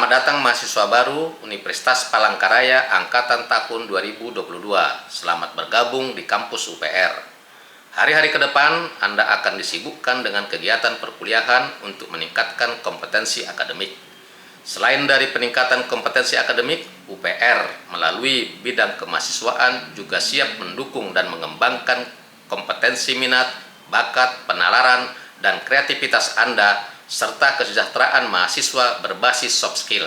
Selamat datang mahasiswa baru Universitas Palangkaraya angkatan tahun 2022. Selamat bergabung di kampus UPR. Hari-hari ke depan Anda akan disibukkan dengan kegiatan perkuliahan untuk meningkatkan kompetensi akademik. Selain dari peningkatan kompetensi akademik, UPR melalui bidang kemahasiswaan juga siap mendukung dan mengembangkan kompetensi minat, bakat, penalaran, dan kreativitas Anda serta kesejahteraan mahasiswa berbasis soft skill.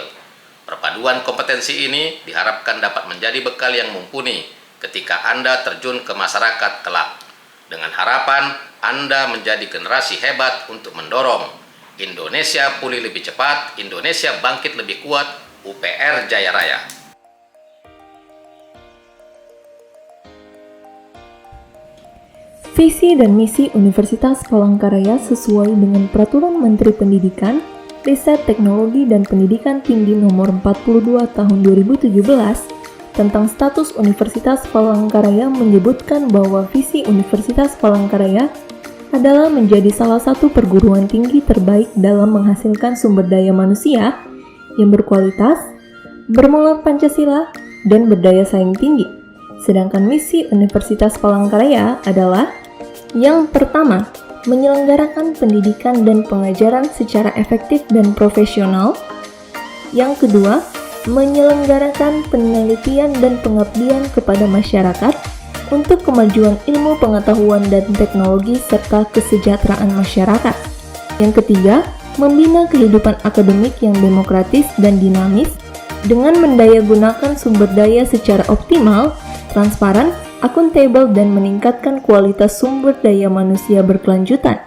Perpaduan kompetensi ini diharapkan dapat menjadi bekal yang mumpuni ketika Anda terjun ke masyarakat kelak. Dengan harapan Anda menjadi generasi hebat untuk mendorong Indonesia pulih lebih cepat, Indonesia bangkit lebih kuat, UPR Jaya Raya. Visi dan misi Universitas Palangkaraya sesuai dengan Peraturan Menteri Pendidikan, Riset, Teknologi, dan Pendidikan Tinggi Nomor 42 Tahun 2017 tentang status Universitas Palangkaraya menyebutkan bahwa visi Universitas Palangkaraya adalah menjadi salah satu perguruan tinggi terbaik dalam menghasilkan sumber daya manusia yang berkualitas, bermulat Pancasila, dan berdaya saing tinggi. Sedangkan misi Universitas Palangkaraya adalah yang pertama, menyelenggarakan pendidikan dan pengajaran secara efektif dan profesional. Yang kedua, menyelenggarakan penelitian dan pengabdian kepada masyarakat untuk kemajuan ilmu pengetahuan dan teknologi serta kesejahteraan masyarakat. Yang ketiga, membina kehidupan akademik yang demokratis dan dinamis dengan mendayagunakan sumber daya secara optimal, transparan, akuntabel, dan meningkatkan kualitas sumber daya manusia berkelanjutan.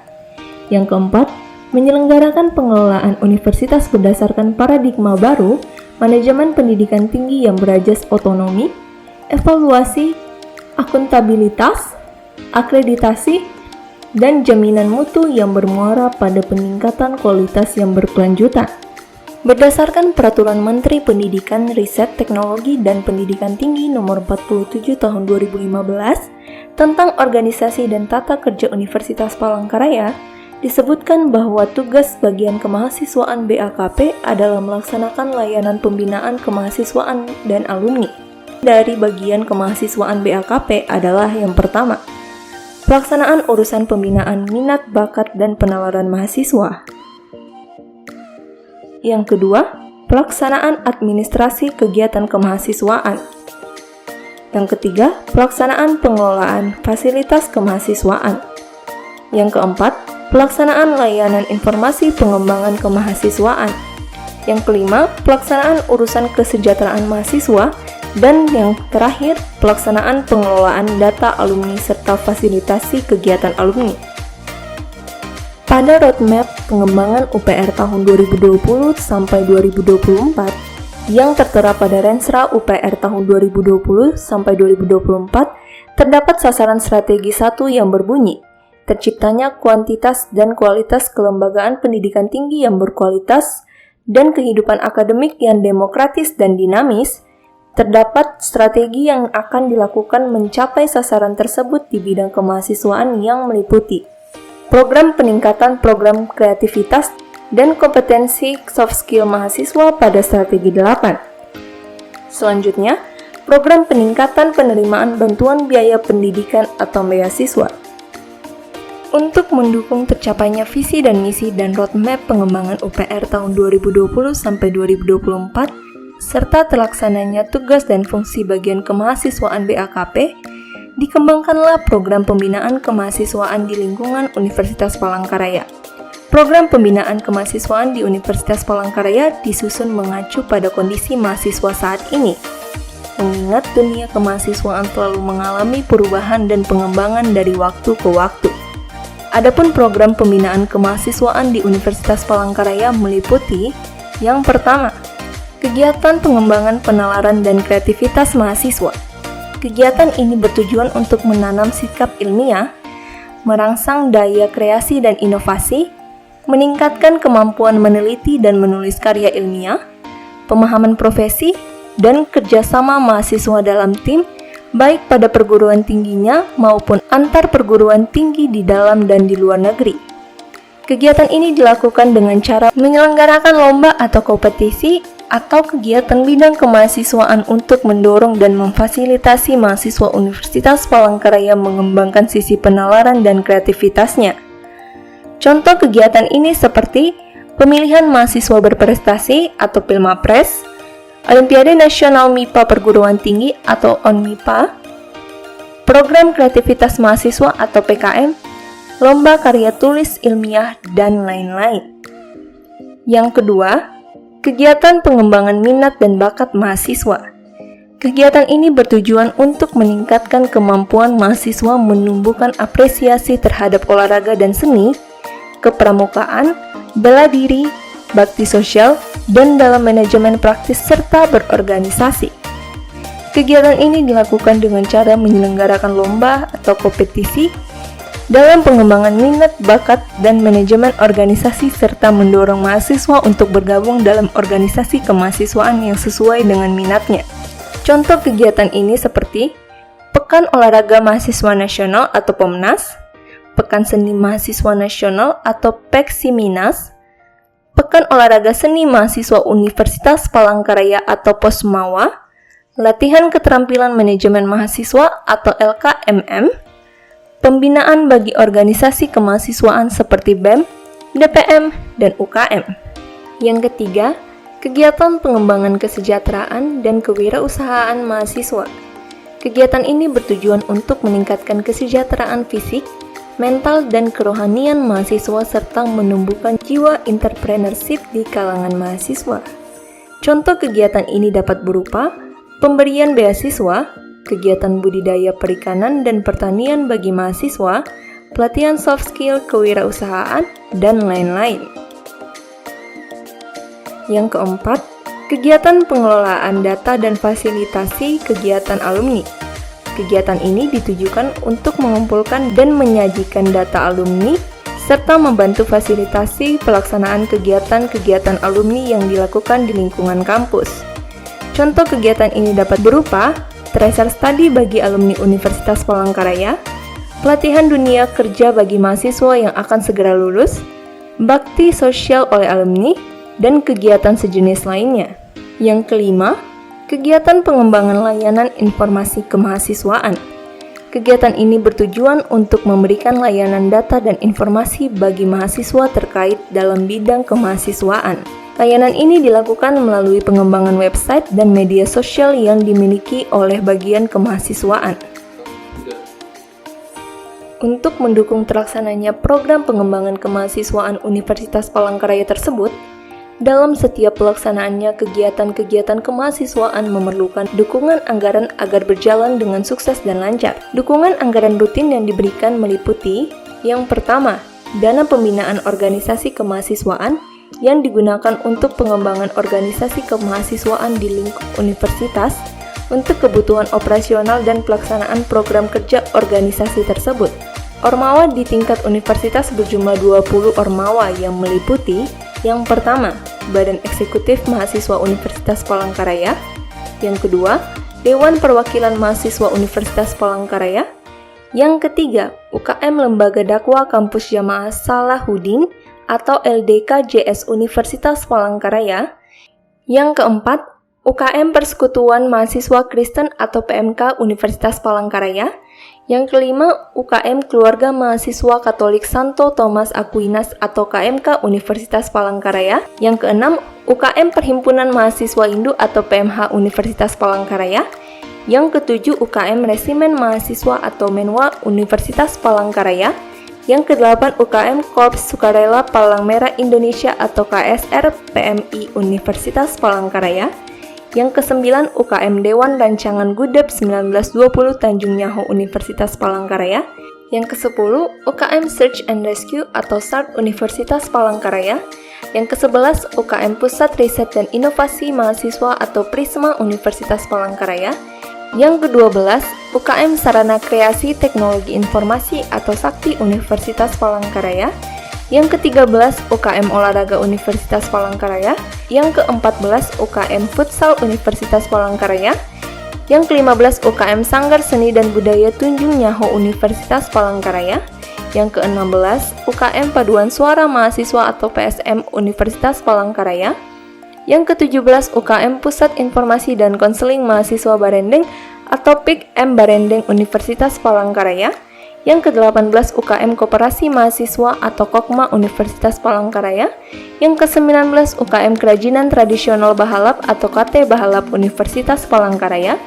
Yang keempat, menyelenggarakan pengelolaan universitas berdasarkan paradigma baru, manajemen pendidikan tinggi yang berajas otonomi, evaluasi, akuntabilitas, akreditasi, dan jaminan mutu yang bermuara pada peningkatan kualitas yang berkelanjutan. Berdasarkan Peraturan Menteri Pendidikan, Riset, Teknologi, dan Pendidikan Tinggi Nomor 47 Tahun 2015 tentang Organisasi dan Tata Kerja Universitas Palangkaraya, disebutkan bahwa tugas bagian kemahasiswaan BAKP adalah melaksanakan layanan pembinaan kemahasiswaan dan alumni. Dari bagian kemahasiswaan BAKP adalah yang pertama, pelaksanaan urusan pembinaan minat, bakat, dan penalaran mahasiswa. Yang kedua, pelaksanaan administrasi kegiatan kemahasiswaan. Yang ketiga, pelaksanaan pengelolaan fasilitas kemahasiswaan. Yang keempat, pelaksanaan layanan informasi pengembangan kemahasiswaan. Yang kelima, pelaksanaan urusan kesejahteraan mahasiswa. Dan yang terakhir, pelaksanaan pengelolaan data alumni serta fasilitasi kegiatan alumni. Pada roadmap pengembangan UPR tahun 2020 sampai 2024 yang tertera pada Rensra UPR tahun 2020 sampai 2024 terdapat sasaran strategi 1 yang berbunyi terciptanya kuantitas dan kualitas kelembagaan pendidikan tinggi yang berkualitas dan kehidupan akademik yang demokratis dan dinamis. Terdapat strategi yang akan dilakukan mencapai sasaran tersebut di bidang kemahasiswaan yang meliputi program peningkatan program kreativitas dan kompetensi soft skill mahasiswa pada strategi 8. Selanjutnya, program peningkatan penerimaan bantuan biaya pendidikan atau beasiswa. Untuk mendukung tercapainya visi dan misi dan roadmap pengembangan UPR tahun 2020 sampai 2024 serta terlaksananya tugas dan fungsi bagian kemahasiswaan BAKP, dikembangkanlah program pembinaan kemahasiswaan di lingkungan Universitas Palangkaraya. Program pembinaan kemahasiswaan di Universitas Palangkaraya disusun mengacu pada kondisi mahasiswa saat ini. Mengingat dunia kemahasiswaan selalu mengalami perubahan dan pengembangan dari waktu ke waktu. Adapun program pembinaan kemahasiswaan di Universitas Palangkaraya meliputi yang pertama, kegiatan pengembangan penalaran dan kreativitas mahasiswa. Kegiatan ini bertujuan untuk menanam sikap ilmiah, merangsang daya kreasi dan inovasi, meningkatkan kemampuan meneliti dan menulis karya ilmiah, pemahaman profesi, dan kerjasama mahasiswa dalam tim, baik pada perguruan tingginya maupun antar perguruan tinggi di dalam dan di luar negeri. Kegiatan ini dilakukan dengan cara menyelenggarakan lomba atau kompetisi atau kegiatan bidang kemahasiswaan untuk mendorong dan memfasilitasi mahasiswa Universitas Palangkaraya mengembangkan sisi penalaran dan kreativitasnya. Contoh kegiatan ini seperti pemilihan mahasiswa berprestasi atau Pilmapres, Olimpiade Nasional MIPA Perguruan Tinggi atau ONMIPA, program kreativitas mahasiswa atau PKM, lomba karya tulis ilmiah, dan lain-lain. Yang kedua, kegiatan pengembangan minat dan bakat mahasiswa. Kegiatan ini bertujuan untuk meningkatkan kemampuan mahasiswa menumbuhkan apresiasi terhadap olahraga dan seni, kepramukaan, bela diri, bakti sosial, dan dalam manajemen praktis serta berorganisasi. Kegiatan ini dilakukan dengan cara menyelenggarakan lomba atau kompetisi dalam pengembangan minat, bakat, dan manajemen organisasi serta mendorong mahasiswa untuk bergabung dalam organisasi kemahasiswaan yang sesuai dengan minatnya. Contoh kegiatan ini seperti Pekan Olahraga Mahasiswa Nasional atau POMNAS, Pekan Seni Mahasiswa Nasional atau PEKSIMINAS, Pekan Olahraga Seni Mahasiswa Universitas Palangkaraya atau POSMAWA, Latihan Keterampilan Manajemen Mahasiswa atau LKMM, pembinaan bagi organisasi kemahasiswaan seperti BEM, DPM, dan UKM. Yang ketiga, kegiatan pengembangan kesejahteraan dan kewirausahaan mahasiswa. Kegiatan ini bertujuan untuk meningkatkan kesejahteraan fisik, mental, dan kerohanian mahasiswa serta menumbuhkan jiwa entrepreneurship di kalangan mahasiswa. Contoh kegiatan ini dapat berupa pemberian beasiswa, kegiatan budidaya perikanan dan pertanian bagi mahasiswa, pelatihan soft skill kewirausahaan, dan lain-lain. Yang keempat, kegiatan pengelolaan data dan fasilitasi kegiatan alumni. Kegiatan ini ditujukan untuk mengumpulkan dan menyajikan data alumni, serta membantu fasilitasi pelaksanaan kegiatan-kegiatan alumni yang dilakukan di lingkungan kampus. Contoh kegiatan ini dapat berupa Tracer Study bagi alumni Universitas Palangkaraya, pelatihan dunia kerja bagi mahasiswa yang akan segera lulus, bakti sosial oleh alumni, dan kegiatan sejenis lainnya. Yang kelima, kegiatan pengembangan layanan informasi kemahasiswaan. Kegiatan ini bertujuan untuk memberikan layanan data dan informasi bagi mahasiswa terkait dalam bidang kemahasiswaan. Layanan ini dilakukan melalui pengembangan website dan media sosial yang dimiliki oleh bagian kemahasiswaan. Untuk mendukung terlaksananya program pengembangan kemahasiswaan Universitas Palangkaraya tersebut, dalam setiap pelaksanaannya kegiatan-kegiatan kemahasiswaan memerlukan dukungan anggaran agar berjalan dengan sukses dan lancar. Dukungan anggaran rutin yang diberikan meliputi yang pertama, dana pembinaan organisasi kemahasiswaan yang digunakan untuk pengembangan organisasi kemahasiswaan di lingkup universitas untuk kebutuhan operasional dan pelaksanaan program kerja organisasi tersebut. Ormawa di tingkat universitas berjumlah 20 ormawa yang meliputi yang pertama, Badan Eksekutif Mahasiswa Universitas Palangkaraya, yang kedua, Dewan Perwakilan Mahasiswa Universitas Palangkaraya, yang ketiga, UKM Lembaga Dakwah Kampus Jamaah Salahuddin atau LDK-JS Universitas Palangkaraya. Yang keempat, UKM Persekutuan Mahasiswa Kristen atau PMK Universitas Palangkaraya. Yang kelima, UKM Keluarga Mahasiswa Katolik Santo Thomas Aquinas atau KMK Universitas Palangkaraya. Yang keenam, UKM Perhimpunan Mahasiswa Hindu atau PMH Universitas Palangkaraya. Yang ketujuh, UKM Resimen Mahasiswa atau Menwa Universitas Palangkaraya. Yang kedelapan, UKM Korps Sukarela Palang Merah Indonesia atau KSR PMI Universitas Palangkaraya. Yang kesembilan, UKM Dewan Rancangan Gudep 1920 Tanjung Nyaho Universitas Palangkaraya. Yang kesepuluh, UKM Search and Rescue atau SART Universitas Palangkaraya. Yang kesebelas, UKM Pusat Riset dan Inovasi Mahasiswa atau Prisma Universitas Palangkaraya. Yang ke-12, UKM Sarana Kreasi Teknologi Informasi atau Sakti Universitas Palangkaraya. Yang ke-13, UKM Olahraga Universitas Palangkaraya. Yang ke-14, UKM Futsal Universitas Palangkaraya. Yang ke-15, UKM Sanggar Seni dan Budaya Tunjung Nyaho Universitas Palangkaraya. Yang ke-16, UKM Paduan Suara Mahasiswa atau PSM Universitas Palangkaraya. Yang ke-17 UKM Pusat Informasi dan Konseling Mahasiswa Barendeng atau PIK M Barendeng Universitas Palangkaraya. Yang ke-18 UKM Koperasi Mahasiswa atau KOKMA Universitas Palangkaraya. Yang ke-19 UKM Kerajinan Tradisional Bahalap atau KT Bahalap Universitas Palangkaraya.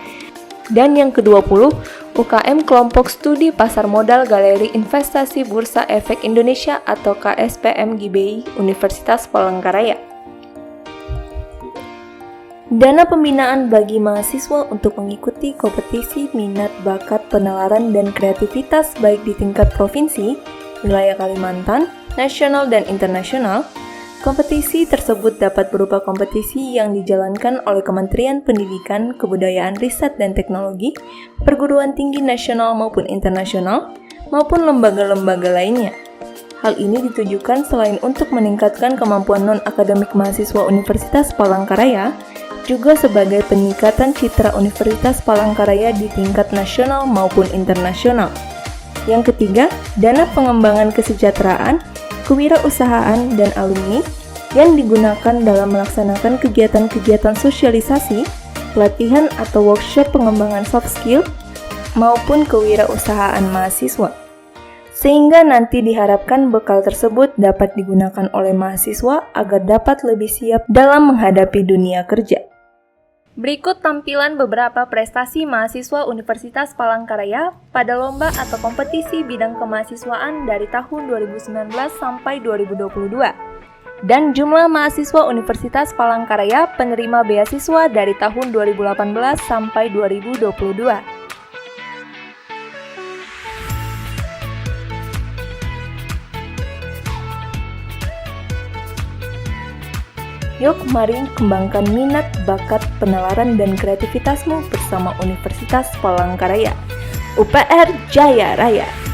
Dan yang ke-20 UKM Kelompok Studi Pasar Modal Galeri Investasi Bursa Efek Indonesia atau KSPM GBI Universitas Palangkaraya. Dana pembinaan bagi mahasiswa untuk mengikuti kompetisi minat bakat penalaran dan kreativitas baik di tingkat provinsi, wilayah Kalimantan, nasional dan internasional. Kompetisi tersebut dapat berupa kompetisi yang dijalankan oleh Kementerian Pendidikan, Kebudayaan, Riset dan Teknologi, perguruan tinggi nasional maupun internasional, maupun lembaga-lembaga lainnya. Hal ini ditujukan selain untuk meningkatkan kemampuan non-akademik mahasiswa Universitas Palangkaraya, juga sebagai peningkatan citra Universitas Palangkaraya di tingkat nasional maupun internasional. Yang ketiga, dana pengembangan kesejahteraan, kewirausahaan, dan alumni yang digunakan dalam melaksanakan kegiatan-kegiatan sosialisasi, pelatihan atau workshop pengembangan soft skill, maupun kewirausahaan mahasiswa. Sehingga nanti diharapkan bekal tersebut dapat digunakan oleh mahasiswa agar dapat lebih siap dalam menghadapi dunia kerja. Berikut tampilan beberapa prestasi mahasiswa Universitas Palangkaraya pada lomba atau kompetisi bidang kemahasiswaan dari tahun 2019 sampai 2022. Dan jumlah mahasiswa Universitas Palangkaraya penerima beasiswa dari tahun 2018 sampai 2022. Yuk mari kembangkan minat, bakat, penalaran, dan kreativitasmu bersama Universitas Palangkaraya. UPR Jaya Raya.